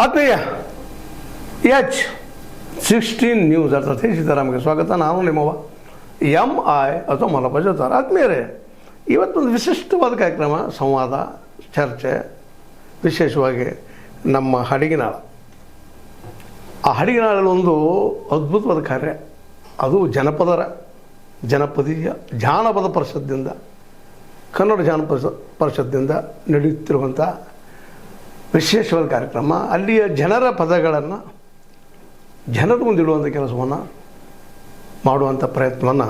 ಆತ್ಮೀಯ H16 news ಅರ್ಥಾತ್ ಸೀತಾರಾಮ್ಗೆ ಸ್ವಾಗತ. ನಾನು ನಿಮ್ಮವ MI ಅಥವಾ ಮಲ್ಲಪ್ಪ ಜೋತಾರ. ಆತ್ಮೀಯರೇ, ಇವತ್ತೊಂದು ವಿಶಿಷ್ಟವಾದ ಕಾರ್ಯಕ್ರಮ, ಸಂವಾದ, ಚರ್ಚೆ, ವಿಶೇಷವಾಗಿ ನಮ್ಮ ಹಡಗಿನಾಳ. ಆ ಹಡಗಿನಾಳಲ್ಲಿ ಒಂದು ಅದ್ಭುತವಾದ ಕಾರ್ಯ, ಅದು ಜಾನಪದ ಪರಿಷತ್ದಿಂದ, ಕನ್ನಡ ಜಾನಪದ ಪರಿಷತ್ದಿಂದ ನಡೆಯುತ್ತಿರುವಂಥ ವಿಶೇಷವಾದ ಕಾರ್ಯಕ್ರಮ. ಅಲ್ಲಿಯ ಜನರ ಪದಗಳನ್ನು ಜನರ ಮುಂದಿಡುವಂಥ ಕೆಲಸವನ್ನು ಮಾಡುವಂಥ ಪ್ರಯತ್ನವನ್ನು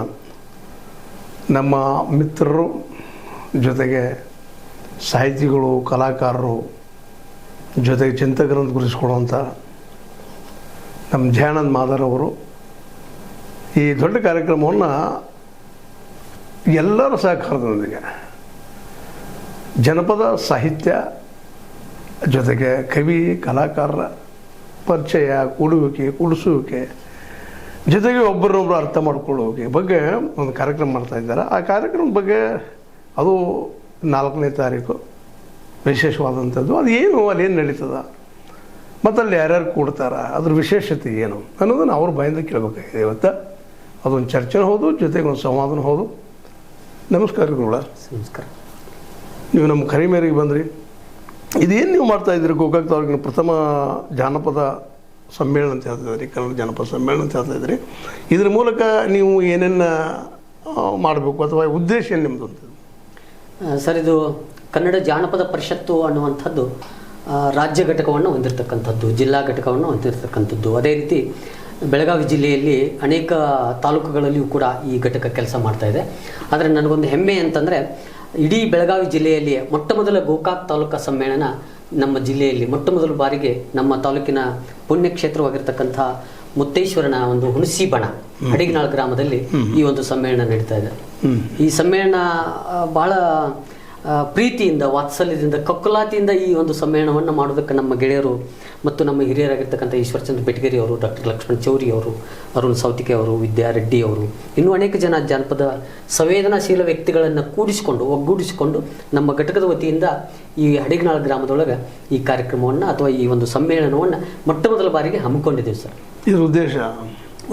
ನಮ್ಮ ಮಿತ್ರರು, ಜೊತೆಗೆ ಸಾಹಿತಿಗಳು, ಕಲಾಕಾರರು, ಜೊತೆಗೆ ಚಿಂತಕರನ್ನು ಗುರುತಿಸ್ಕೊಡುವಂಥ ನಮ್ಮ ಜಯಾನಂದ್ ಮಾದರ್ ಅವರು ಈ ದೊಡ್ಡ ಕಾರ್ಯಕ್ರಮವನ್ನು ಎಲ್ಲರ ಸಹಕಾರದೊಂದಿಗೆ ಜನಪದ ಸಾಹಿತ್ಯ ಜೊತೆಗೆ ಕವಿ ಕಲಾಕಾರರ ಪರಿಚಯ, ಕೂಡಿಸುವಿಕೆ, ಜೊತೆಗೆ ಒಬ್ಬರನ್ನೊಬ್ಬರು ಅರ್ಥ ಮಾಡ್ಕೊಳ್ಳೋಕೆ ಬಗ್ಗೆ ಒಂದು ಕಾರ್ಯಕ್ರಮ ಮಾಡ್ತಾಯಿದ್ದಾರೆ. ಆ ಕಾರ್ಯಕ್ರಮದ ಬಗ್ಗೆ ಅದು 4ನೇ ತಾರೀಕು ವಿಶೇಷವಾದಂಥದ್ದು. ಅದು ಏನು, ಅಲ್ಲೇನು ನಡೀತದೆ ಮತ್ತು ಅಲ್ಲಿ ಯಾರ್ಯಾರು ಕೂಡ್ತಾರೆ, ಅದ್ರ ವಿಶೇಷತೆ ಏನು ಅನ್ನೋದನ್ನು ಅವ್ರ ಬಾಯಿಂದ ಕೇಳಬೇಕಾಗಿದೆ. ಇವತ್ತು ಅದೊಂದು ಚರ್ಚೆನೂ ಹೌದು, ಜೊತೆಗೆ ಒಂದು ಸಂವಾದನೂ ಹೌದು. ನಮಸ್ಕಾರ ಗುರುಗಳ. ನಮಸ್ಕಾರ. ನೀವು ನಮ್ಮ ಕರೆ ಮೇರೆಗೆ ಬಂದ್ರಿ. ಇದೇನು ನೀವು ಮಾಡ್ತಾಯಿದ್ದೀರಿ? ಗೋಕಾಕ್ ತಾಲೂಕಿನ ಪ್ರಥಮ ಜಾನಪದ ಸಮ್ಮೇಳನ ಅಂತ ಹೇಳ್ತಾಯಿದ್ರಿ, ಕನ್ನಡ ಜಾನಪದ ಸಮ್ಮೇಳನ ಅಂತ ಹೇಳ್ತಾಯಿದ್ರಿ. ಇದ್ರ ಮೂಲಕ ನೀವು ಏನೇನು ಮಾಡಬೇಕು ಅಥವಾ ಉದ್ದೇಶ ಏನು ನಿಮ್ಮದು ಅಂತ? ಸರ್, ಇದು ಕನ್ನಡ ಜಾನಪದ ಪರಿಷತ್ತು ಅನ್ನುವಂಥದ್ದು ರಾಜ್ಯ ಘಟಕವನ್ನು ಹೊಂದಿರತಕ್ಕಂಥದ್ದು, ಜಿಲ್ಲಾ ಘಟಕವನ್ನು ಹೊಂದಿರತಕ್ಕಂಥದ್ದು. ಅದೇ ರೀತಿ ಬೆಳಗಾವಿ ಜಿಲ್ಲೆಯಲ್ಲಿ ಅನೇಕ ತಾಲೂಕುಗಳಲ್ಲಿಯೂ ಕೂಡ ಈ ಘಟಕ ಕೆಲಸ ಮಾಡ್ತಾಯಿದೆ. ಆದರೆ ನನಗೊಂದು ಹೆಮ್ಮೆ ಅಂತಂದರೆ, ಇಡೀ ಬೆಳಗಾವಿ ಜಿಲ್ಲೆಯಲ್ಲಿ ಮೊಟ್ಟಮೊದಲ ಗೋಕಾಕ್ ತಾಲೂಕಾ ಸಮ್ಮೇಳನ ನಮ್ಮ ಜಿಲ್ಲೆಯಲ್ಲಿ ಮೊಟ್ಟಮೊದಲ ಬಾರಿಗೆ ನಮ್ಮ ತಾಲೂಕಿನ ಪುಣ್ಯಕ್ಷೇತ್ರವಾಗಿರ್ತಕ್ಕಂಥ ಮುತ್ತೇಶ್ವರನ ಒಂದು ಹುಣಸಿ ಬಣ ಹಡಗಿನಾಳ ಗ್ರಾಮದಲ್ಲಿ ಈ ಒಂದು ಸಮ್ಮೇಳನ ನಡೀತಾ ಇದೆ. ಈ ಸಮ್ಮೇಳನ ಬಹಳ ಪ್ರೀತಿಯಿಂದ, ವಾತ್ಸಲ್ಯದಿಂದ, ಕಕ್ಕುಲಾತಿಯಿಂದ ಈ ಒಂದು ಸಮ್ಮೇಳನವನ್ನು ಮಾಡೋದಕ್ಕೆ ನಮ್ಮ ಗೆಳೆಯರು ಮತ್ತು ನಮ್ಮ ಹಿರಿಯರಾಗಿರ್ತಕ್ಕಂಥ ಈಶ್ವರಚಂದ್ರ ಬೆಟಗೇರಿ ಅವರು, ಡಾಕ್ಟರ್ ಲಕ್ಷ್ಮಣ್ ಚೌರಿ ಅವರು, ಅರುಣ್ ಸೌತಿಕೆ ಅವರು, ವಿದ್ಯಾ ರೆಡ್ಡಿ ಅವರು, ಇನ್ನೂ ಅನೇಕ ಜನ ಜಾನಪದ ಸಂವೇದನಾಶೀಲ ವ್ಯಕ್ತಿಗಳನ್ನು ಒಗ್ಗೂಡಿಸಿಕೊಂಡು ನಮ್ಮ ಘಟಕದ ವತಿಯಿಂದ ಈ ಹಡಗಿನಾಳ ಗ್ರಾಮದೊಳಗೆ ಈ ಕಾರ್ಯಕ್ರಮವನ್ನು ಅಥವಾ ಈ ಒಂದು ಸಮ್ಮೇಳನವನ್ನು ಮೊಟ್ಟಮೊದಲ ಬಾರಿಗೆ ಹಮ್ಮಿಕೊಂಡಿದ್ದೀವಿ ಸರ್. ಇದ್ರ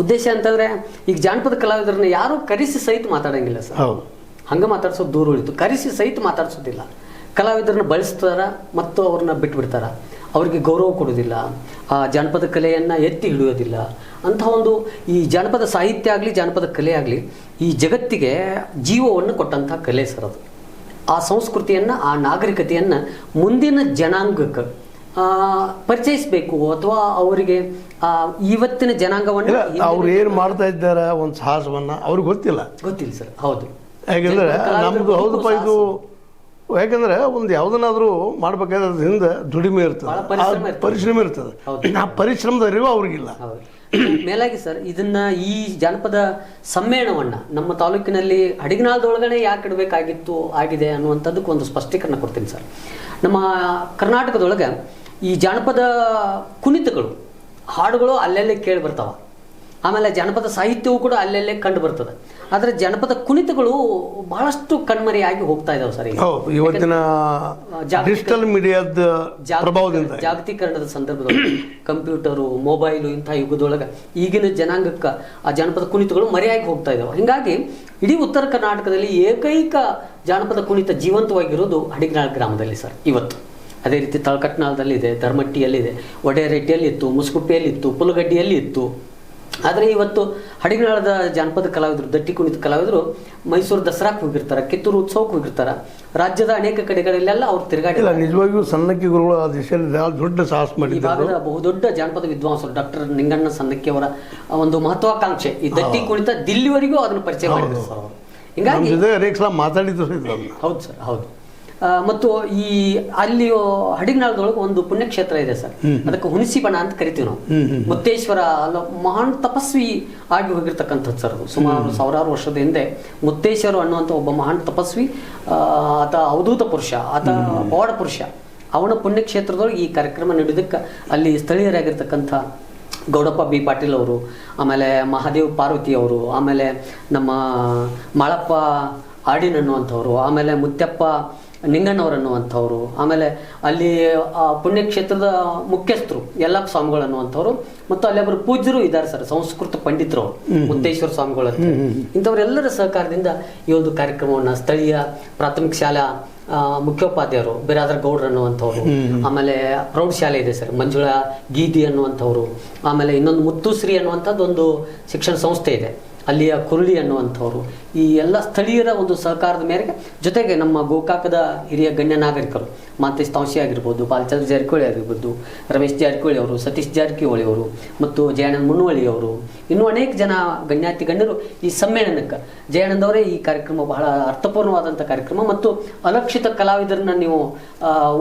ಉದ್ದೇಶ ಅಂತಂದರೆ, ಈಗ ಜಾನಪದ ಕಲಾವಿದರನ್ನ ಯಾರೂ ಕರೆಸಿ ಸಹಿತ ಮಾತಾಡೋಂಗಿಲ್ಲ ಸರ್. ಹಂಗೆ ಮಾತಾಡ್ಸೋದು ದೂರ ಉಳಿತು. ಕರೆಸಿ ಸಹಿತ ಮಾತಾಡ್ಸೋದಿಲ್ಲ. ಕಲಾವಿದರನ್ನ ಬಳಸ್ತಾರ ಮತ್ತು ಅವ್ರನ್ನ ಬಿಟ್ಬಿಡ್ತಾರ. ಅವರಿಗೆ ಗೌರವ ಕೊಡೋದಿಲ್ಲ, ಆ ಜಾನಪದ ಕಲೆಯನ್ನು ಎತ್ತಿ ಹಿಡಿಯೋದಿಲ್ಲ. ಅಂಥ ಒಂದು ಈ ಜಾನಪದ ಸಾಹಿತ್ಯ ಆಗಲಿ, ಜಾನಪದ ಕಲೆ ಆಗಲಿ, ಈ ಜಗತ್ತಿಗೆ ಜೀವವನ್ನು ಕೊಟ್ಟಂಥ ಕಲೆ ಸರ್. ಅದು ಆ ಸಂಸ್ಕೃತಿಯನ್ನು, ಆ ನಾಗರಿಕತೆಯನ್ನು ಮುಂದಿನ ಜನಾಂಗಕ್ಕೆ ಪರಿಚಯಿಸಬೇಕು ಅಥವಾ ಅವರಿಗೆ ಇವತ್ತಿನ ಜನಾಂಗವನ್ನು ಅವ್ರು ಏನು ಮಾಡ್ತಾ ಇದ್ದಾರೆ ಒಂದು ಸಾಹಸವನ್ನು ಅವ್ರಿಗೆ ಗೊತ್ತಿಲ್ಲ ಸರ್. ಹೌದು. ಯಾಕೆಂದರೆ ನಮ್ಮದು ಹೌದಪ್ಪ ಇದು, ಯಾಕಂದರೆ ಒಂದು ಯಾವುದನ್ನಾದರೂ ಮಾಡ್ಬೇಕಾದ್ರೆ ಹಿಂದೆ ದುಡಿಮೆ ಇರ್ತದೆ, ಪರಿಶ್ರಮ ಇರ್ತದೆ. ಆ ಪರಿಶ್ರಮದ ಅರಿವು ಅವ್ರಿಗಿಲ್ಲ. ಮೇಲಾಗಿ ಸರ್, ಇದನ್ನ ಈ ಜಾನಪದ ಸಮ್ಮೇಳನವನ್ನು ನಮ್ಮ ತಾಲೂಕಿನಲ್ಲಿ ಹಡಗಿನಾಳದೊಳಗಡೆ ಯಾಕೆ ಇಡಬೇಕಾಗಿತ್ತು ಆಗಿದೆ ಅನ್ನುವಂಥದ್ದಕ್ಕೆ ಒಂದು ಸ್ಪಷ್ಟೀಕರಣ ಕೊಡ್ತೀನಿ ಸರ್. ನಮ್ಮ ಕರ್ನಾಟಕದೊಳಗೆ ಈ ಜಾನಪದ ಕುಣಿತಗಳು, ಹಾಡುಗಳು ಅಲ್ಲೆಲ್ಲೇ ಕೇಳಿ ಬರ್ತಾವ. ಆಮೇಲೆ ಜಾನಪದ ಸಾಹಿತ್ಯವೂ ಕೂಡ ಅಲ್ಲೆಲ್ಲೇ ಕಂಡು ಬರ್ತದೆ. ಆದರೆ ಜನಪದ ಕುಣಿತಗಳು ಬಹಳಷ್ಟು ಕಣ್ಮರೆಯಾಗಿ ಹೋಗ್ತಾ ಇದಾವೆ ಸರ್. ಇವತ್ತಿನ ಡಿಜಿಟಲ್ ಮೀಡಿಯಾದ ಪ್ರಭಾವದಿಂದ, ಜಾಗತೀಕರಣದ ಸಂದರ್ಭದಲ್ಲಿ ಕಂಪ್ಯೂಟರು, ಮೊಬೈಲು ಇಂಥ ಯುಗದೊಳಗೆ ಈಗಿನ ಜನಾಂಗಕ್ಕೆ ಆ ಜಾನಪದ ಕುಣಿತಗಳು ಮರೆಯಾಗಿ ಹೋಗ್ತಾ ಇದಾವೆ. ಹೀಗಾಗಿ ಇಡೀ ಉತ್ತರ ಕರ್ನಾಟಕದಲ್ಲಿ ಏಕೈಕ ಜಾನಪದ ಕುಣಿತ ಜೀವಂತವಾಗಿರೋದು ಹಡಗಿನಾಳ ಗ್ರಾಮದಲ್ಲಿ ಸರ್ ಇವತ್ತು. ಅದೇ ರೀತಿ ತಳಕಟ್ನಾಳದಲ್ಲಿದೆ, ಧರ್ಮಟ್ಟಿಯಲ್ಲಿದೆ, ಒಡೆಯರೆಡ್ಡಿಯಲ್ಲಿ ಇತ್ತು, ಮುಸ್ಕುಪ್ಪಿಯಲ್ಲಿ ಇತ್ತು, ಪುಲಗಡ್ಡಿಯಲ್ಲಿ ಇತ್ತು. ಆದರೆ ಇವತ್ತು ಹಡಗಿನಾಳದ ಜಾನಪದ ಕಲಾವಿದರು, ದಟ್ಟಿ ಕುಣಿತ ಕಲಾವಿದರು ಮೈಸೂರು ದಸರಾಕ್ಕೆ ಹೋಗಿರ್ತಾರೆ, ಕಿತ್ತೂರು ಉತ್ಸವಕ್ಕೆ ಹೋಗಿರ್ತಾರೆ, ರಾಜ್ಯದ ಅನೇಕ ಕಡೆಗಳಲ್ಲೆಲ್ಲ ಅವ್ರು ತಿರುಗಾಡಿಲ್ಲ. ನಿಜವಾಗಿಯೂ ಸನ್ನಕ್ಕಿಗಳು ಆ ದಿಶೆಯಲ್ಲಿ ದೊಡ್ಡ ಸಾಹಸ ಮಾಡಿ, ಈ ಭಾಗದ ಬಹುದೊಡ್ಡ ಜಾನಪದ ವಿದ್ವಾಂಸರು ಡಾಕ್ಟರ್ ನಿಂಗಣ್ಣ ಸನ್ನಕ್ಕಿ ಅವರ ಒಂದು ಮಹತ್ವಾಕಾಂಕ್ಷೆ ಈ ದಟ್ಟಿ ಕುಣಿತ ದಿಲ್ಲಿವರೆಗೂ ಅದನ್ನು ಪರಿಚಯ ಮಾಡಿದ್ರು ಸರ್ ಅವರು. ಹಿಂಗಾಗಿ ಮಾತಾಡಿದ್ರು. ಹೌದು ಸರ್, ಹೌದು. ಮತ್ತು ಈ ಅಲ್ಲಿ ಹಡಗಿನಾಳದೊಳಗೆ ಒಂದು ಪುಣ್ಯಕ್ಷೇತ್ರ ಇದೆ ಸರ್, ಅದಕ್ಕೆ ಹುಣಸಿ ಬಣ ಅಂತ ಕರಿತೀವಿ ನಾವು. ಮುತ್ತೇಶ್ವರ ಮಹಾನ್ ತಪಸ್ವಿ ಆಗಿ ಹೋಗಿರ್ತಕ್ಕಂಥದ್ದು ಸರ್. ಅದು ಸುಮಾರು ಸಾವಿರಾರು ವರ್ಷದ ಹಿಂದೆ ಮುತ್ತೇಶ್ವರ ಅನ್ನುವಂಥ ಒಬ್ಬ ಮಹಾನ್ ತಪಸ್ವಿ, ಆತ ಅವಧೂತ ಪುರುಷ, ಆತ ಪವಾಡ ಪುರುಷ. ಅವನ ಪುಣ್ಯಕ್ಷೇತ್ರದೊಳಗೆ ಈ ಕಾರ್ಯಕ್ರಮ ನಡೆಯೋದಕ್ಕೆ ಅಲ್ಲಿ ಸ್ಥಳೀಯರಾಗಿರ್ತಕ್ಕಂಥ ಗೌಡಪ್ಪ ಬಿ ಪಾಟೀಲ್ ಅವರು, ಆಮೇಲೆ ಮಹಾದೇವ್ ಪಾರ್ವತಿ ಅವರು, ಆಮೇಲೆ ನಮ್ಮ ಮಾಳಪ್ಪ ಆಡಿನ್ ಅನ್ನುವಂಥವ್ರು, ಆಮೇಲೆ ಮುತ್ಯಪ್ಪ ನಿಂಗಣ್ಣವರನ್ನುವಂಥವ್ರು, ಆಮೇಲೆ ಅಲ್ಲಿ ಪುಣ್ಯಕ್ಷೇತ್ರದ ಮುಖ್ಯಸ್ಥರು ಯಲ್ಲಪ್ಪ ಸ್ವಾಮಿಗಳು ಅನ್ನುವಂಥವ್ರು, ಮತ್ತು ಅಲ್ಲಿ ಒಬ್ಬರು ಪೂಜ್ಯರು ಇದ್ದಾರೆ ಸರ್, ಸಂಸ್ಕೃತ ಪಂಡಿತರು ಮುತ್ತೇಶ್ವರ ಸ್ವಾಮಿಗಳು ಅಂತ. ಇಂಥವರೆಲ್ಲರ ಸಹಕಾರದಿಂದ ಈ ಒಂದು ಕಾರ್ಯಕ್ರಮವನ್ನು ಸ್ಥಳೀಯ ಪ್ರಾಥಮಿಕ ಶಾಲಾ ಮುಖ್ಯೋಪಾಧ್ಯಾಯರು ಬಿರಾದರ್ ಗೌಡ್ರು ಅನ್ನುವಂಥವ್ರು, ಆಮೇಲೆ ಪ್ರೌಢಶಾಲೆ ಇದೆ ಸರ್ ಮಂಜುಳಾ ಗೀದಿ ಅನ್ನುವಂಥವ್ರು, ಆಮೇಲೆ ಇನ್ನೊಂದು ಮುತ್ತುಶ್ರೀ ಅನ್ನುವಂಥದ್ದು ಒಂದು ಶಿಕ್ಷಣ ಸಂಸ್ಥೆ ಇದೆ, ಅಲ್ಲಿಯ ಕುರುಳಿ ಅನ್ನುವಂಥವ್ರು, ಈ ಎಲ್ಲ ಸ್ಥಳೀಯರ ಒಂದು ಸಹಕಾರದ ಮೇರೆಗೆ, ಜೊತೆಗೆ ನಮ್ಮ ಗೋಕಾಕದ ಹಿರಿಯ ಗಣ್ಯ ನಾಗರಿಕರು ಮಾಂತೇಶ್ ತಾಂಶಿ ಆಗಿರ್ಬೋದು, ಬಾಲಚಂದ್ರ ಜಾರಕಿಹೊಳಿ ಆಗಿರ್ಬೋದು, ರಮೇಶ್ ಜಾರಕಿಹೊಳಿ ಅವರು, ಸತೀಶ್ ಜಾರಕಿಹೊಳಿ ಅವರು, ಮತ್ತು ಜಯಾನಂದ ಮುನ್ನವಳ್ಳಿ ಅವರು, ಇನ್ನೂ ಅನೇಕ ಜನ ಗಣ್ಯಾತಿ ಗಣ್ಯರು ಈ ಸಮ್ಮೇಳನಕ್ಕೆ, ಜಯಾನಂದ್ ಅವರೇ ಈ ಕಾರ್ಯಕ್ರಮ ಬಹಳ ಅರ್ಥಪೂರ್ಣವಾದಂಥ ಕಾರ್ಯಕ್ರಮ, ಮತ್ತು ಅಲಕ್ಷಿತ ಕಲಾವಿದರನ್ನ ನೀವು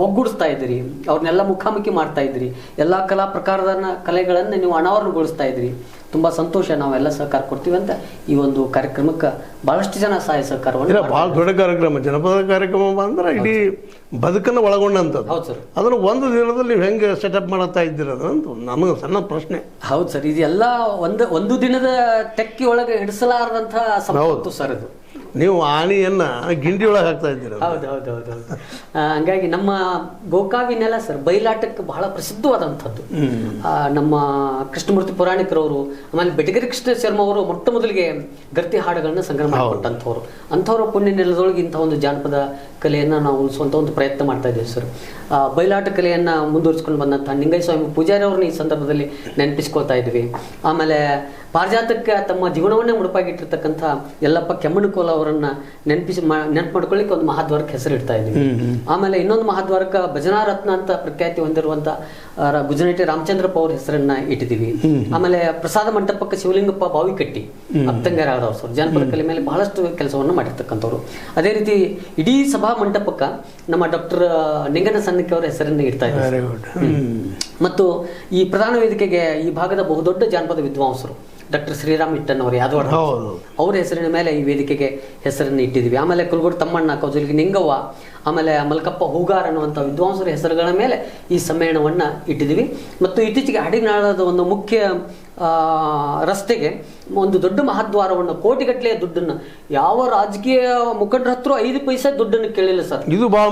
ಒಗ್ಗೂಡಿಸ್ತಾ ಇದ್ದೀರಿ, ಅವ್ರನ್ನೆಲ್ಲ ಮುಖಾಮುಖಿ ಮಾಡ್ತಾ ಇದ್ದೀರಿ, ಎಲ್ಲ ಕಲಾ ಪ್ರಕಾರದ ಕಲೆಗಳನ್ನು ನೀವು ಅನಾವರಣಗೊಳಿಸ್ತಾ ಇದ್ದೀರಿ. ತುಂಬ ಸಂತೋಷ, ನಾವೆಲ್ಲ ಸಹಕಾರ ಕೊಡ್ತೀವಿ ಅಂತ ಈ ಒಂದು ಕಾರ್ಯಕ್ರಮಕ್ಕೆ ಬಹಳಷ್ಟು ಜನ ಸಹಾಯ ಸಹಕಾರವನ್ನು. ಭಾಳ ದೊಡ್ಡ ಕಾರ್ಯಕ್ರಮ, ಜನಪದ ಕಾರ್ಯಕ್ರಮ ಅಂದ್ರೆ ಇಡೀ ಬದುಕನ್ನು ಒಳಗೊಂಡಂಥದ್ದು. ಹೌದು ಸರ್. ಅದನ್ನು ಒಂದು ದಿನದಲ್ಲಿ ನೀವು ಹೆಂಗೆ ಸೆಟಪ್ ಮಾಡ್ತಾ ಇದ್ದೀರದಂತ ನಮಗೆ ಸಣ್ಣ ಪ್ರಶ್ನೆ. ಹೌದು ಸರ್, ಇದೆಲ್ಲ ಒಂದು ದಿನದ ಟೆಕ್ಕಿ ಒಳಗೆ ಹಿಡಿಸಲಾರದಂಥ ಸಂಪತ್ತು ಸರ್ ಇದು. ನೀವು ಆಣಿಯನ್ನ ಗಿಂಡಿ ಒಳಗೆ ಹಾಕ್ತಾ ಇದ್ದೀರ. ಹೌದು ಹೌದು ಹೌದು ಹೌದು. ಹಂಗಾಗಿ ನಮ್ಮ ಗೋಕಾವಿನೆಲ್ಲ ಸರ್ ಬಯಲಾಟಕ್ಕೆ ಬಹಳ ಪ್ರಸಿದ್ಧವಾದಂಥದ್ದು. ನಮ್ಮ ಕೃಷ್ಣಮೂರ್ತಿ ಪುರಾಣಿಕರವರು, ಆಮೇಲೆ ಬೆಟಗೇರಿ ಕೃಷ್ಣ ಶರ್ಮ ಅವರು ಮೊಟ್ಟ ಮೊದಲಿಗೆ ಗರ್ತಿ ಹಾಡುಗಳನ್ನ ಸಂಗ್ರಹ ಮಾಡಿಕೊಟ್ಟಂಥವ್ರು. ಅಂಥವ್ರ ಪುಣ್ಯ ನೆಲದೊಳಗೆ ಇಂಥ ಒಂದು ಜಾನಪದ ಕಲೆಯನ್ನು ನಾವು ಉಳಿಸುವಂಥ ಒಂದು ಪ್ರಯತ್ನ ಮಾಡ್ತಾ ಇದ್ದೀವಿ ಸರ್. ಬಯಲಾಟ ಕಲೆಯನ್ನು ಮುಂದುವರಿಸ್ಕೊಂಡು ಬಂದಂಥ ನಿಂಗಯ್ಯ ಸ್ವಾಮಿ ಪೂಜಾರಿ ಅವ್ರನ್ನ ಈ ಸಂದರ್ಭದಲ್ಲಿ ನೆನಪಿಸ್ಕೊಳ್ತಾ ಇದ್ವಿ. ಆಮೇಲೆ ಪಾರಿಜಾತಕ್ಕೆ ತಮ್ಮ ಜೀವನವನ್ನೇ ಮುಡುಪಾಗಿಟ್ಟಿರ್ತಕ್ಕಂಥ ಯಲ್ಲಪ್ಪ ಕೆಮ್ಮಣ್ಣಕೋಲ ಅವರನ್ನ ನೆನಪು ಮಾಡ್ಕೊಳ್ಳಿಕ್ಕೆ ಒಂದು ಮಹಾದ್ವಾರಕ್ಕೆ ಹೆಸರು ಇಡ್ತಾ ಇದ್ವಿ. ಆಮೇಲೆ ಇನ್ನೊಂದು ಮಹಾದ್ವಾರಕ್ಕೆ ಭಜನಾ ರತ್ನ ಅಂತ ಪ್ರಖ್ಯಾತಿ ಹೊಂದಿರುವಂತ ಗುಜರಾಟಿ ರಾಮಚಂದ್ರಪ್ಪ ಅವ್ರ ಹೆಸರನ್ನ ಇಟ್ಟಿದ್ದೀವಿ. ಆಮೇಲೆ ಪ್ರಸಾದ ಮಂಟಪಕ್ಕೆ ಶಿವಲಿಂಗಪ್ಪ ಬಾವಿಕಟ್ಟಿ ಅತ್ತಂಗರಾದವ್ರು ಸರ್ ಜಾನಪದ ಕಲೆ ಮೇಲೆ ಬಹಳಷ್ಟು ಕೆಲಸವನ್ನು ಮಾಡಿರ್ತಕ್ಕಂಥವ್ರು. ಅದೇ ರೀತಿ ಇಡೀ ಸಭಾ ಮಂಟಪಕ್ಕೆ ನಮ್ಮ ಡಾಕ್ಟರ್ ನಿಂಗನ ಸನ್ನಕ್ಕೆ ಅವರ ಹೆಸರನ್ನ ಇಡ್ತಾ ಇದ್ದಾರೆ. ಮತ್ತು ಈ ಪ್ರಧಾನ ವೇದಿಕೆಗೆ ಈ ಭಾಗದ ಬಹುದೊಡ್ಡ ಜಾನಪದ ವಿದ್ವಾಂಸರು ಡಾಕ್ಟರ್ ಶ್ರೀರಾಮ್ ಇಟ್ಟನ್ ಅವರು ಯಾದವಾಡ ಅವ್ರ ಹೆಸರಿನ ಮೇಲೆ ಈ ವೇದಿಕೆಗೆ ಹೆಸರನ್ನು ಇಟ್ಟಿದ್ದೀವಿ. ಆಮೇಲೆ ಕುಲಗೋಡು ತಮ್ಮಣ್ಣ, ಕೌಜಲ್ಗಿ ನಿಂಗವ್ವ, ಆಮೇಲೆ ಮಲ್ಕಪ್ಪ ಹೂಗಾರ್ ಅನ್ನುವಂಥ ವಿದ್ವಾಂಸರ ಹೆಸರುಗಳ ಮೇಲೆ ಈ ಸಮ್ಮೇಳನವನ್ನ ಇಟ್ಟಿದ್ದೀವಿ. ಮತ್ತು ಇತ್ತೀಚೆಗೆ ಹಡಿನಾಳದ ಒಂದು ಮುಖ್ಯ ರಸ್ತೆಗೆ ಒಂದು ದೊಡ್ಡ ಮಹಾದ್ವಾರವನ್ನು, ಕೋಟಿಗಟ್ಟಲೆಯ ದುಡ್ಡನ್ನು, ಯಾವ ರಾಜಕೀಯ ಮುಖಂಡರ ಹತ್ರ 5 ಪೈಸೆ ದುಡ್ಡನ್ನು ಕೇಳಿಲ್ಲ ಸರ್. ಇದು ಬಹಳ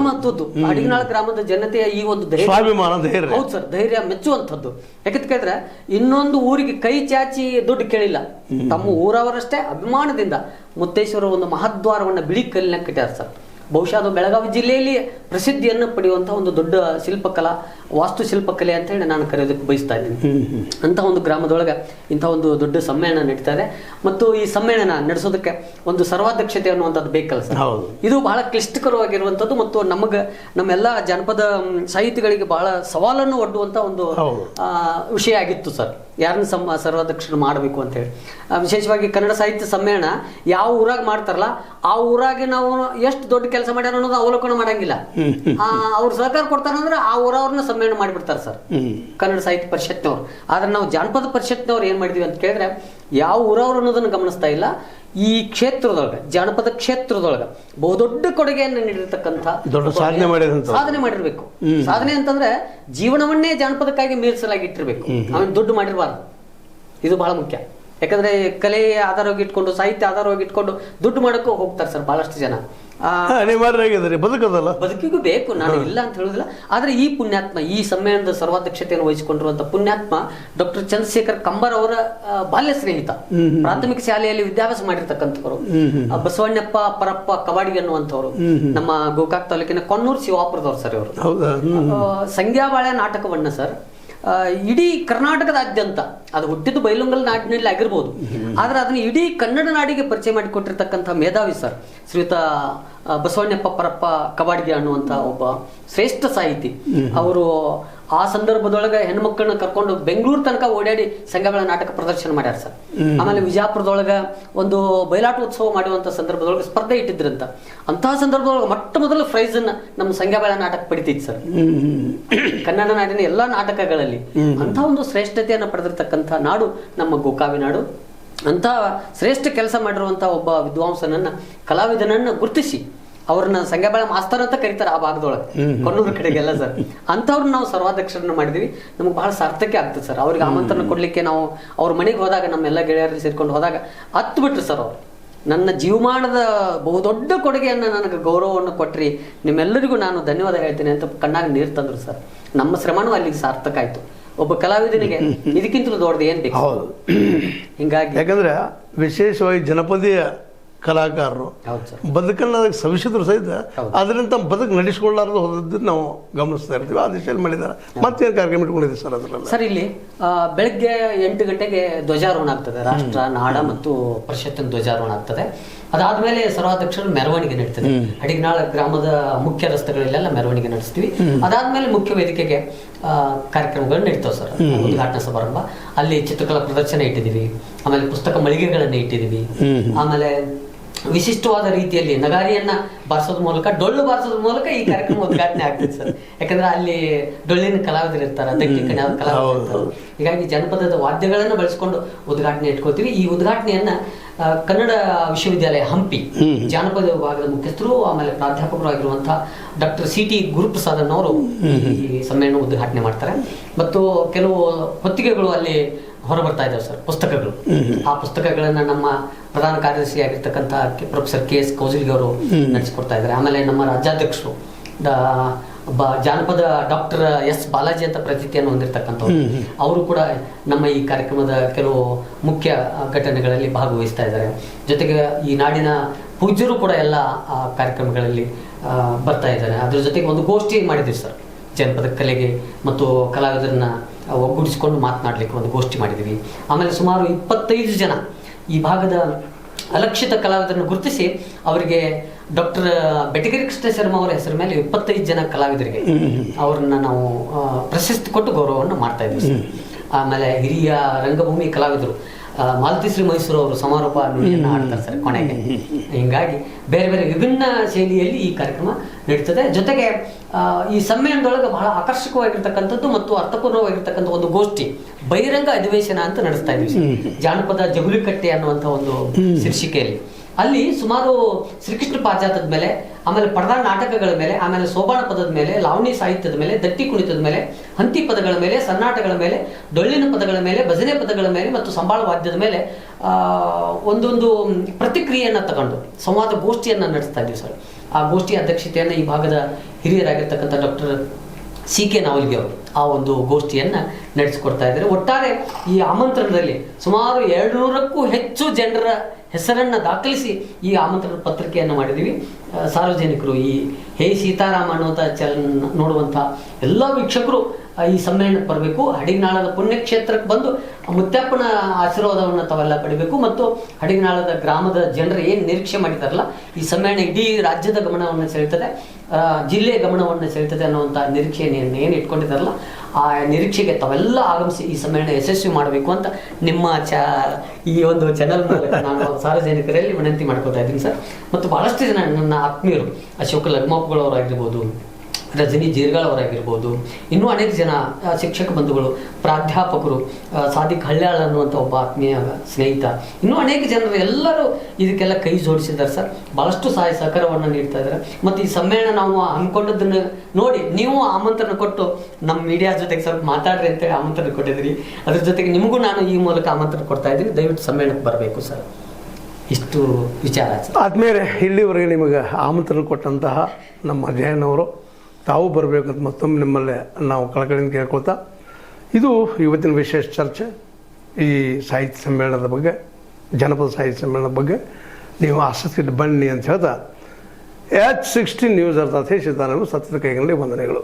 ಮಹತ್ವದ್ದು. ಅಡಿಗನಾಳ ಗ್ರಾಮದ ಜನತೆಯ ಈ ಒಂದು ಧೈರ್ಯ, ಹೌದು ಸರ್, ಧೈರ್ಯ ಮೆಚ್ಚುವಂಥದ್ದು. ಯಾಕಂತ ಕೇಳಿದ್ರೆ ಇನ್ನೊಂದು ಊರಿಗೆ ಕೈ ಚಾಚಿ ದುಡ್ಡು ಕೇಳಿಲ್ಲ, ತಮ್ಮ ಊರವರಷ್ಟೇ ಅಭಿಮಾನದಿಂದ ಮುತ್ತೇಶ್ವರ ಒಂದು ಮಹಾದ್ವಾರವನ್ನು ಬಿಳಿ ಕಲ್ಲಿನ ಕಟ್ಟಾರ ಸರ್. ಬಹುಶಃ ಅದು ಬೆಳಗಾವಿ ಜಿಲ್ಲೆಯಲ್ಲಿ ಪ್ರಸಿದ್ಧಿಯನ್ನು ಪಡೆಯುವಂತಹ ಒಂದು ದೊಡ್ಡ ಶಿಲ್ಪಕಲಾ, ವಾಸ್ತುಶಿಲ್ಪಕಲೆ ಅಂತ ಹೇಳಿ ನಾನು ಕರೆಯೋದಕ್ಕೆ ಬಯಸ್ತಾ ಇದ್ದೀನಿ. ಅಂತಹ ಒಂದು ಗ್ರಾಮದೊಳಗೆ ಇಂಥ ಒಂದು ದೊಡ್ಡ ಸಮ್ಮೇಳನ ನಡೀತಾ ಇದೆ. ಮತ್ತು ಈ ಸಮ್ಮೇಳನ ನಡೆಸೋದಕ್ಕೆ ಒಂದು ಸರ್ವಾಧ್ಯಕ್ಷತೆ ಅನ್ನುವಂಥದ್ದು ಬೇಕಲ್ಲ ಸರ್. ಇದು ಬಹಳ ಕ್ಲಿಷ್ಟಕರವಾಗಿರುವಂಥದ್ದು ಮತ್ತು ನಮ್ಮೆಲ್ಲ ಜನಪದ ಸಾಹಿತಿಗಳಿಗೆ ಬಹಳ ಸವಾಲನ್ನು ಒಡ್ಡುವಂತ ಒಂದು ವಿಷಯ ಆಗಿತ್ತು ಸರ್. ಯಾರನ್ನ ಸರ್ವಾಧ್ಯಕ್ಷರು ಮಾಡಬೇಕು ಅಂತ ಹೇಳಿ. ವಿಶೇಷವಾಗಿ ಕನ್ನಡ ಸಾಹಿತ್ಯ ಸಮ್ಮೇಳನ ಯಾವ ಊರಾಗ ಮಾಡ್ತಾರಲ್ಲ ಆ ಊರಾಗೆ ನಾವು ಎಷ್ಟು ದೊಡ್ಡ ಕೆಲಸ ಮಾಡ್ಯಾರ ಅನ್ನೋದು ಅವಲೋಕನ ಮಾಡಂಗಿಲ್ಲ. ಅವ್ರು ಸಹಕಾರ ಕೊಡ್ತಾರಂದ್ರೆ ಆ ಊರವ್ರನ್ನ ಸಮ್ಮೇಳನ ಮಾಡಿಬಿಡ್ತಾರೆ ಸರ್ ಕನ್ನಡ ಸಾಹಿತ್ಯ ಪರಿಷತ್ನವ್ರು. ಆದ್ರೆ ನಾವು ಜಾನಪದ ಪರಿಷತ್ನವ್ರು ಏನ್ ಮಾಡಿದ್ವಿ ಅಂತ ಕೇಳಿದ್ರೆ ಯಾವ ಊರವ್ರು ಅನ್ನೋದನ್ನ ಗಮನಿಸ್ತಾ ಇಲ್ಲ. ಈ ಕ್ಷೇತ್ರದೊಳಗೆ, ಜಾನಪದ ಕ್ಷೇತ್ರದೊಳಗೆ ಬಹುದೊಡ್ಡ ಕೊಡುಗೆಯನ್ನು ನೀಡಿರ್ತಕ್ಕಂಥ ಸಾಧನೆ ಮಾಡಿರ್ಬೇಕು. ಸಾಧನೆ ಅಂತಂದ್ರೆ ಜೀವನವನ್ನೇ ಜಾನಪದಕ್ಕಾಗಿ ಮೀರಿಸಲಾಗಿಟ್ಟಿರ್ಬೇಕು, ಅವನು ದುಡ್ಡು ಮಾಡಿರಬಾರ್ದು. ಇದು ಬಹಳ ಮುಖ್ಯ. ಯಾಕಂದ್ರೆ ಕಲೆ ಆಧಾರವಾಗಿ ಇಟ್ಕೊಂಡು, ಸಾಹಿತ್ಯ ಆಧಾರವಾಗಿ ಇಟ್ಕೊಂಡು ದುಡ್ಡು ಮಾಡಕ್ಕೂ ಹೋಗ್ತಾರೆ ಸರ್ ಬಹಳಷ್ಟು ಜನ. ಬದುಕಿಗೂ ಬೇಕು, ನಾನು ಇಲ್ಲ ಅಂತ ಹೇಳುದಿಲ್ಲ. ಆದ್ರೆ ಈ ಪುಣ್ಯಾತ್ಮ, ಈ ಸಮ್ಮೇಳನದ ಸರ್ವಾಧ್ಯಕ್ಷತೆಯನ್ನು ವಹಿಸಿಕೊಂಡಿರುವಂತಹ ಪುಣ್ಯಾತ್ಮ ಡಾಕ್ಟರ್ ಚಂದ್ರಶೇಖರ್ ಕಂಬರ್ ಅವರ ಬಾಲ್ಯ ಸ್ನೇಹಿತ, ಪ್ರಾಥಮಿಕ ಶಾಲೆಯಲ್ಲಿ ವಿದ್ಯಾಭ್ಯಾಸ ಮಾಡಿರ್ತಕ್ಕಂಥವ್ರು, ಬಸವಣ್ಣಪ್ಪ ಪರಪ್ಪ ಕವಾಡಿಗೆ ಅನ್ನುವಂಥವ್ರು, ನಮ್ಮ ಗೋಕಾಕ್ ತಾಲೂಕಿನ ಕೊಣ್ಣೂರು ಶಿವಾಪುರದವ್ರು ಸರ್. ಇವರು ಸಂಗ್ಯಾಬಾಳೆ ನಾಟಕವನ್ನ ಸರ್ ಇಡೀ ಕರ್ನಾಟಕದಾದ್ಯಂತ, ಅದು ಹುಟ್ಟಿದ್ದು ಬೈಲುಂಗಲ್ ನಾಡಿನಲ್ಲಿ ಆಗಿರ್ಬೋದು, ಆದ್ರೆ ಅದನ್ನ ಇಡೀ ಕನ್ನಡ ನಾಡಿಗೆ ಪರಿಚಯ ಮಾಡಿಕೊಟ್ಟಿರ್ತಕ್ಕಂಥ ಮೇಧಾವಿ ಸರ್ ಶ್ರೀಯುತ ಬಸವಣ್ಣಪ್ಪ ಪರಪ್ಪ ಕವಾಡಿಗೆ ಅನ್ನುವಂಥ ಒಬ್ಬ ಶ್ರೇಷ್ಠ ಸಾಹಿತಿ. ಅವರು ಆ ಸಂದರ್ಭದೊಳಗೆ ಹೆಣ್ಮಕ್ಳನ್ನ ಕರ್ಕೊಂಡು ಬೆಂಗಳೂರು ತನಕ ಓಡಾಡಿ ಸಂಘಗಳ ನಾಟಕ ಪ್ರದರ್ಶನ ಮಾಡ್ಯಾರ ಸರ್. ಆಮೇಲೆ ವಿಜಯಪುರದೊಳಗ ಒಂದು ಬಯಲಾಟ ಉತ್ಸವ ಮಾಡುವಂತ ಸಂದರ್ಭದೊಳಗೆ ಸ್ಪರ್ಧೆ ಇಟ್ಟಿದ್ರಂತ. ಅಂತಹ ಸಂದರ್ಭದೊಳಗೆ ಮೊಟ್ಟ ಮೊದಲ ಪ್ರೈಸ್ ಅನ್ನ ನಮ್ಮ ಸಂಘಗಳ ನಾಟಕ ಪಡಿತಿತ್ತು ಸರ್, ಕನ್ನಡ ನಾಡಿನ ಎಲ್ಲಾ ನಾಟಕಗಳಲ್ಲಿ. ಅಂತ ಒಂದು ಶ್ರೇಷ್ಠತೆಯನ್ನು ಪಡೆದಿರ್ತಕ್ಕಂಥ ನಾಡು ನಮ್ಮ ಗೋಕಾವಿ ನಾಡು. ಅಂತ ಶ್ರೇಷ್ಠ ಕೆಲಸ ಮಾಡಿರುವಂತ ಒಬ್ಬ ವಿದ್ವಾಂಸನನ್ನ, ಕಲಾವಿದನನ್ನ ಗುರುತಿಸಿ ಅವ್ರನ್ನ ಸಂಘಬಾಳ ಮಾಸ್ತರ್ ಅಂತ ಕರೀತಾರೆ ಆ ಭಾಗದೊಳಗೆ, ಕೊಣ್ಣೂರು ಕಡೆಗೆಲ್ಲ ಸರ್. ಅಂಥವ್ರನ್ನ ನಾವು ಸರ್ವಾಧ್ಯಕ್ಷರನ್ನ ಮಾಡಿದ್ವಿ. ನಮ್ಗೆ ಬಹಳ ಸಾರ್ಥಕ ಆಗ್ತದೆ ಸರ್. ಅವ್ರಿಗೆ ಆಮಂತ್ರಣ ಕೊಡ್ಲಿಕ್ಕೆ ನಾವು ಅವ್ರ ಮನೆಗೆ ಹೋದಾಗ, ನಮ್ಮೆಲ್ಲ ಗೆಳೆಯರಲ್ಲಿ ಸೇರ್ಕೊಂಡು ಹೋದಾಗ ಹತ್ತು ಬಿಟ್ರು ಸರ್. ಅವ್ರು ನನ್ನ ಜೀವಮಾನದ ಬಹುದೊಡ್ಡ ಕೊಡುಗೆಯನ್ನು ನನಗೆ ಗೌರವವನ್ನು ಕೊಟ್ರಿ, ನಿಮ್ಮೆಲ್ಲರಿಗೂ ನಾನು ಧನ್ಯವಾದ ಹೇಳ್ತೇನೆ ಅಂತ ಕಣ್ಣಾಗ ನೀರು ತಂದ್ರು ಸರ್. ನಮ್ಮ ಶ್ರಮನೂ ಅಲ್ಲಿಗೆ ಸಾರ್ಥಕ ಆಯ್ತು. ಒಬ್ಬ ಕಲಾವಿದನಿಗೆ ಇದಕ್ಕಿಂತಲೂ ದೊಡ್ಡದು ಏನ್ ಬೇಕು? ಹೌದು. ಹಿಂಗಾಗಿ ಯಾಕಂದ್ರೆ ವಿಶೇಷವಾಗಿ ಜನಪದೀಯ ಕಲಾಕಾರರು ಹೌದು ಸರ್. ಬದುಕನ್ನು ಅದಕ್ಕೆ ಸವಿಸಿದ್ರು ಸಹಿತ ಅದರಿಂದ ಬದುಕು ನಡೆಸಿಕೊಳ್ಳಾರದು ಹೋದದ್ದು ನಾವು ಗಮನಿಸ್ತಾ ಇರ್ತೀವಿ. ಆ ದಿಶೆಯಲ್ಲಿ ಮಾಡಿದ್ದಾರೆ. ಮತ್ತೇನು ಕಾರ್ಯಕ್ರಮ ಇಟ್ಕೊಂಡಿದ್ದೀವಿ ಸರ್ ಅದರಲ್ಲಿ? ಸರ್ ಇಲ್ಲಿ ಬೆಳಗ್ಗೆ 8 ಗಂಟೆಗೆ ಧ್ವಜಾರೋಹಣ ಆಗ್ತದೆ. ರಾಷ್ಟ್ರ, ನಾಡ ಮತ್ತು ಪರಿಷತ್ತಿನ ಧ್ವಜಾರೋಹಣ ಆಗ್ತದೆ. ಅದಾದ್ಮೇಲೆ ಸರ್ವಾಧ್ಯಕ್ಷರು ಮೆರವಣಿಗೆ ನಡೀತದೆ. ಅಡಿಗನಾಳ ಗ್ರಾಮದ ಮುಖ್ಯ ರಸ್ತೆಗಳಲ್ಲೆಲ್ಲ ಮೆರವಣಿಗೆ ನಡೆಸ್ತೀವಿ. ಅದಾದ್ಮೇಲೆ ಮುಖ್ಯ ವೇದಿಕೆಗೆ ಕಾರ್ಯಕ್ರಮಗಳು ನಡೀತಾವೆ ಸರ್. ಉದ್ಘಾಟನಾ ಸಮಾರಂಭ, ಅಲ್ಲಿ ಚಿತ್ರಕಲಾ ಪ್ರದರ್ಶನ ಇಟ್ಟಿದ್ದೀವಿ, ಆಮೇಲೆ ಪುಸ್ತಕ ಮಳಿಗೆಗಳನ್ನ ಇಟ್ಟಿದ್ದೀವಿ, ಆಮೇಲೆ ವಿಶಿಷ್ಟವಾದ ರೀತಿಯಲ್ಲಿ ನಗಾರಿಯನ್ನ ಬಾರಿಸೋದ್ರ ಮೂಲಕ, ಡೊಳ್ಳು ಬಾರಿಸೋದ್ರ ಮೂಲಕ ಈ ಕಾರ್ಯಕ್ರಮ ಉದ್ಘಾಟನೆ ಆಗ್ತದೆ ಸರ್. ಯಾಕಂದ್ರೆ ಅಲ್ಲಿ ಡೊಳ್ಳಿನ ಕಲಾವಿದರು ಇರ್ತಾರೆ, ದಕ್ಕಿ ಕಲಾವಿದರು ಇರ್ತಾರೆ. ಹೀಗಾಗಿ ಜನಪದದ ವಾದ್ಯಗಳನ್ನ ಬಳಸಿಕೊಂಡು ಉದ್ಘಾಟನೆ ಇಟ್ಕೋತೀವಿ. ಈ ಉದ್ಘಾಟನೆಯನ್ನ ಕನ್ನಡ ವಿಶ್ವವಿದ್ಯಾಲಯ ಹಂಪಿ ಜಾನಪದ ವಿಭಾಗದ ಮುಖ್ಯಸ್ಥರು ಆಮೇಲೆ ಪ್ರಾಧ್ಯಾಪಕರು ಆಗಿರುವಂತಹ ಡಾಕ್ಟರ್ CT ಗುರುಪ್ರಸಾದ್ ಅನ್ನೋರು ಈ ಸಮ್ಮೇಳನ ಉದ್ಘಾಟನೆ ಮಾಡ್ತಾರೆ. ಮತ್ತು ಕೆಲವು ಹೊತ್ತಿಗೆಗಳು ಅಲ್ಲಿ ಹೊರಬರ್ತಾ ಇದ್ದಾವೆ ಸರ್, ಪುಸ್ತಕಗಳು. ಆ ಪುಸ್ತಕಗಳನ್ನ ನಮ್ಮ ಪ್ರಧಾನ ಕಾರ್ಯದರ್ಶಿ ಆಗಿರ್ತಕ್ಕಂಥ ಪ್ರೊಫೆಸರ್ KS ಕೌಜಲ್ಗಿ ಅವರು ನಡೆಸಿಕೊಡ್ತಾ ಇದ್ದಾರೆ. ಆಮೇಲೆ ನಮ್ಮ ರಾಜ್ಯಾಧ್ಯಕ್ಷರು ಜಾನಪದ ಡಾಕ್ಟರ್ S ಬಾಲಾಜಿ ಅಂತ ಪ್ರತಿಥಿಯನ್ನು ಹೊಂದಿರತಕ್ಕಂಥವ್ರು, ಅವರು ಕೂಡ ನಮ್ಮ ಈ ಕಾರ್ಯಕ್ರಮದ ಕೆಲವು ಮುಖ್ಯ ಘಟನೆಗಳಲ್ಲಿ ಭಾಗವಹಿಸ್ತಾ ಇದ್ದಾರೆ. ಜೊತೆಗೆ ಈ ನಾಡಿನ ಪೂಜ್ಯರು ಕೂಡ ಎಲ್ಲ ಕಾರ್ಯಕ್ರಮಗಳಲ್ಲಿ ಬರ್ತಾ ಇದ್ದಾರೆ. ಅದ್ರ ಜೊತೆಗೆ ಒಂದು ಗೋಷ್ಠಿ ಮಾಡಿದ್ದೀವಿ ಸರ್, ಜನಪದ ಕಲೆಗೆ ಮತ್ತು ಕಲಾವಿದರನ್ನ ಒಗ್ಗೂಡಿಸಿಕೊಂಡು ಮಾತನಾಡ್ಲಿಕ್ಕೆ ಒಂದು ಗೋಷ್ಠಿ ಮಾಡಿದ್ದೀವಿ. ಆಮೇಲೆ ಸುಮಾರು 25 ಜನ ಈ ಭಾಗದ ಅಲಕ್ಷಿತ ಕಲಾವಿದರನ್ನು ಗುರುತಿಸಿ ಅವರಿಗೆ ಡಾಕ್ಟರ್ ಬೆಟಗೇರಿ ಕೃಷ್ಣ ಶರ್ಮಾ ಅವರ ಹೆಸರ ಮೇಲೆ 25 ಜನ ಕಲಾವಿದರಿಗೆ ಅವ್ರನ್ನ ನಾವು ಪ್ರಶಸ್ತಿ ಕೊಟ್ಟು ಗೌರವವನ್ನು ಮಾಡ್ತಾ ಇದ್ದೀವಿ. ಆಮೇಲೆ ಹಿರಿಯ ರಂಗಭೂಮಿ ಕಲಾವಿದರು ಮಾಲತಿ ಶ್ರೀ ಮೈಸೂರು ಅವರು ಸಮಾರೋಪ ನುಡಿಯನ್ನ ಆಡ್ತಾರೆ ಸರ್ ಕೊನೆಗೆ. ಹಿಂಗಾಗಿ ಬೇರೆ ಬೇರೆ ವಿಭಿನ್ನ ಶೈಲಿಯಲ್ಲಿ ಈ ಕಾರ್ಯಕ್ರಮ ನಡೀತದೆ. ಜೊತೆಗೆ ಈ ಸಮ್ಮೇಳನದೊಳಗೆ ಬಹಳ ಆಕರ್ಷಕವಾಗಿರ್ತಕ್ಕಂಥದ್ದು ಮತ್ತು ಅರ್ಥಪೂರ್ಣವಾಗಿರ್ತಕ್ಕಂಥ ಒಂದು ಗೋಷ್ಠಿ ಬಹಿರಂಗ ಅಧಿವೇಶನ ಅಂತ ನಡೆಸ್ತಾ ಇದ್ವಿ. ಜಾನಪದ ಜಗುಲಿಕಟ್ಟೆ ಅನ್ನುವಂಥ ಒಂದು ಶೀರ್ಷಿಕೆಯಲ್ಲಿ ಅಲ್ಲಿ ಸುಮಾರು ಶ್ರೀಕೃಷ್ಣ ಪಾರಿಜಾತದ ಮೇಲೆ, ಆಮೇಲೆ ಪಡದ ನಾಟಕಗಳ ಮೇಲೆ, ಆಮೇಲೆ ಸೋಬಾಣ ಪದದ ಮೇಲೆ, ಲಾವಣಿ ಸಾಹಿತ್ಯದ ಮೇಲೆ, ದಟ್ಟಿ ಕುಣಿತದ ಮೇಲೆ, ಹಂತಿ ಪದಗಳ ಮೇಲೆ, ಸನ್ನಾಟಗಳ ಮೇಲೆ, ಡೊಳ್ಳಿನ ಪದಗಳ ಮೇಲೆ, ಭಜನೆ ಪದಗಳ ಮೇಲೆ ಮತ್ತು ಸಂಬಾಳ ವಾದ್ಯದ ಮೇಲೆ ಒಂದೊಂದು ಪ್ರತಿಕ್ರಿಯೆಯನ್ನು ತಗೊಂಡು ಸಂವಾದ ಗೋಷ್ಠಿಯನ್ನು ನಡೆಸ್ತಾ ಇದ್ದೀವಿ ಸರ್. ಆ ಗೋಷ್ಠಿಯ ಅಧ್ಯಕ್ಷತೆಯನ್ನು ಈ ಭಾಗದ ಹಿರಿಯರಾಗಿರ್ತಕ್ಕಂಥ ಡಾಕ್ಟರ್ CK ನಾವಲ್ಗಿ ಅವರು ಆ ಒಂದು ಗೋಷ್ಠಿಯನ್ನ ನಡೆಸಿಕೊಡ್ತಾ ಇದ್ದಾರೆ. ಒಟ್ಟಾರೆ ಈ ಆಮಂತ್ರಣದಲ್ಲಿ ಸುಮಾರು 200ಕ್ಕೂ ಹೆಚ್ಚು ಜನರ ಹೆಸರನ್ನ ದಾಖಲಿಸಿ ಈ ಆಮಂತ್ರಣ ಪತ್ರಿಕೆಯನ್ನು ಮಾಡಿದ್ದೀವಿ. ಸಾರ್ವಜನಿಕರು ಈ ಹೇ ಸೀತಾರಾಮ ಅನ್ನುವಂಥ ಚಲನ ನೋಡುವಂಥ ಎಲ್ಲ ವೀಕ್ಷಕರು ಈ ಸಮ್ಮೇಳನಕ್ಕೆ ಬರಬೇಕು. ಹಡಿಗನಾಳದ ಪುಣ್ಯಕ್ಷೇತ್ರಕ್ಕೆ ಬಂದು ಮುತ್ತಪ್ಪನ ಆಶೀರ್ವಾದವನ್ನು ತಾವೆಲ್ಲ ಪಡಿಬೇಕು. ಮತ್ತು ಹಡಿಗನಾಳದ ಗ್ರಾಮದ ಜನರು ಏನು ನಿರೀಕ್ಷೆ ಮಾಡಿದಾರಲ್ಲ, ಈ ಸಮ್ಮೇಳನ ಇಡೀ ರಾಜ್ಯದ ಗಮನವನ್ನು ಸೆಳೀತದೆ, ಜಿಲ್ಲೆಯ ಗಮನವನ್ನು ಸೆಳೀತದೆ ಅನ್ನುವಂಥ ನಿರೀಕ್ಷೆಯನ್ನು ಏನು ಇಟ್ಕೊಂಡಿದಾರಲ್ಲ, ಆ ನಿರೀಕ್ಷೆಗೆ ತಾವೆಲ್ಲ ಆಗಮಿಸಿ ಈ ಸಮ್ಮೇಳನ ಯಶಸ್ವಿ ಮಾಡಬೇಕು ಅಂತ ನಿಮ್ಮ ಈ ಒಂದು ಚಾನಲ್ ಮೂಲಕ ನಾನು ಸಾರ್ವಜನಿಕರಲ್ಲಿ ವಿನಂತಿ ಮಾಡ್ಕೊತಾ ಇದ್ದೀನಿ ಸರ್. ಮತ್ತು ಬಹಳಷ್ಟು ಜನ ನನ್ನ ಆತ್ಮೀಯರು ಅಶೋಕ ಲಗ್ಮಪ್ಪಗಳವರಾಗಿರ್ಬೋದು, ರಜನಿ ಜೀರ್ಗಾಳ್ ಅವರಾಗಿರ್ಬೋದು, ಇನ್ನೂ ಅನೇಕ ಜನ ಶಿಕ್ಷಕ ಬಂಧುಗಳು, ಪ್ರಾಧ್ಯಾಪಕರು, ಸಾದಿಕ್ ಹಳ್ಯಾಳ್ ಅನ್ನುವಂಥ ಒಬ್ಬ ಆತ್ಮೀಯ ಸ್ನೇಹಿತ, ಇನ್ನೂ ಅನೇಕ ಜನರು ಎಲ್ಲರೂ ಇದಕ್ಕೆಲ್ಲ ಕೈ ಜೋಡಿಸಿದ್ದಾರೆ ಸರ್. ಬಹಳಷ್ಟು ಸಹಾಯ ಸಹಕಾರವನ್ನು ನೀಡ್ತಾ ಇದ್ದಾರೆ. ಮತ್ತು ಈ ಸಮ್ಮೇಳನ ನಾವು ಹಮ್ಮಿಕೊಂಡದ್ದನ್ನು ನೋಡಿ ನೀವು ಆಮಂತ್ರಣ ಕೊಟ್ಟು ನಮ್ಮ ಮೀಡಿಯಾ ಜೊತೆಗೆ ಸ್ವಲ್ಪ ಮಾತಾಡ್ರಿ ಅಂತೇಳಿ ಆಮಂತ್ರಣ ಕೊಟ್ಟಿದ್ದೀರಿ. ಅದ್ರ ಜೊತೆಗೆ ನಿಮಗೂ ನಾನು ಈ ಮೂಲಕ ಆಮಂತ್ರಣ ಕೊಡ್ತಾ ಇದ್ದೀನಿ, ದಯವಿಟ್ಟು ಸಮ್ಮೇಳನಕ್ಕೆ ಬರಬೇಕು ಸರ್. ಇಷ್ಟು ವಿಚಾರ ಆದ್ಮೇಲೆ ಇಲ್ಲಿವರೆಗೆ ನಿಮಗೆ ಆಮಂತ್ರಣ ಕೊಟ್ಟಂತಹ ನಮ್ಮ ಜಯನವರು ತಾವು ಬರಬೇಕಂತ ಮತ್ತೊಮ್ಮೆ ನಿಮ್ಮಲ್ಲೇ ನಾವು ಕಳಕಳಿಯಿಂದ ಕೇಳ್ಕೊಳ್ತಾ, ಇದು ಇವತ್ತಿನ ವಿಶೇಷ ಚರ್ಚೆ ಈ ಸಾಹಿತ್ಯ ಸಮ್ಮೇಳನದ ಬಗ್ಗೆ, ಜನಪದ ಸಾಹಿತ್ಯ ಸಮ್ಮೇಳನದ ಬಗ್ಗೆ ನೀವು ಆಸಕ್ತಿ ಬನ್ನಿ ಅಂತ ಹೇಳ್ತಾ H16 ನ್ಯೂಸ್ ಅರ್ಥಾತ್ ಹೇ ಸೀತಾರಾಮ ಸತ್ಯದ ಕೈಗಳಲ್ಲಿ ವಂದನೆಗಳು.